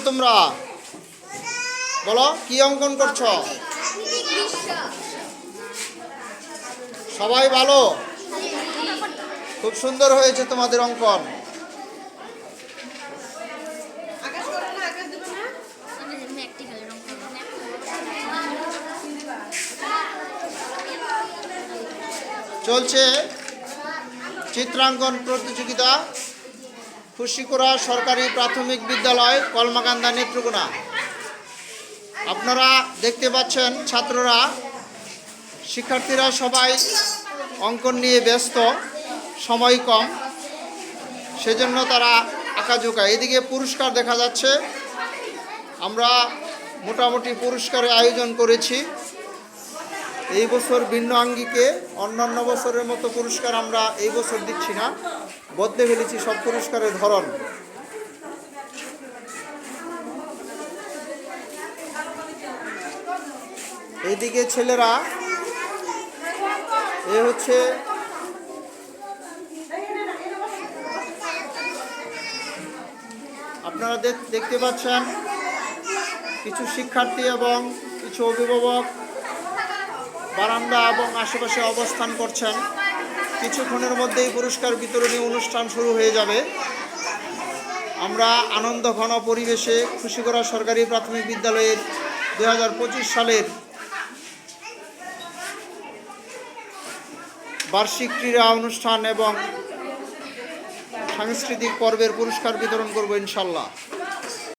তোমরা বলো কি অঙ্কন করছো? সবাই ভালো, খুব সুন্দর হয়েছে তোমাদের অঙ্কন। চলছে চিত্রাঙ্কন প্রতিযোগিতা, খুশিকুড়া সরকারি প্রাথমিক বিদ্যালয়, কলমাকান্দা, নেত্রকোনা। আপনারা দেখতে পাচ্ছেন ছাত্ররা, শিক্ষার্থীরা সবাই অঙ্কন নিয়ে ব্যস্ত, সময় কম, সেজন্য তারা আঁকাঝোঁকা। এদিকে পুরস্কার দেখা যাচ্ছে। আমরা মোটামুটি পুরস্কারের আয়োজন করেছি এই বছর ভিন্ন আঙ্গিকে। অন্যান্য বছরের মতো পুরস্কার আমরা এই বছর দিচ্ছি না, বদলে ফেলেছি সব পুরস্কারের ধরন। এইদিকে ছেলেরা, এ হচ্ছে আপনারা দেখতে পাচ্ছেন কিছু শিক্ষার্থী এবং কিছু অভিভাবক বারান্দা এবং আশেপাশে অবস্থান করছেন। কিছুক্ষণের মধ্যেই পুরস্কার বিতরণী অনুষ্ঠান শুরু হয়ে যাবে। আমরা আনন্দঘন পরিবেশে খুশিকুড়া সরকারি প্রাথমিক বিদ্যালয়ের 2025 সালের বার্ষিক ক্রীড়া অনুষ্ঠান এবং সাংস্কৃতিক পর্বের পুরস্কার বিতরণ করব ইনশাল্লাহ।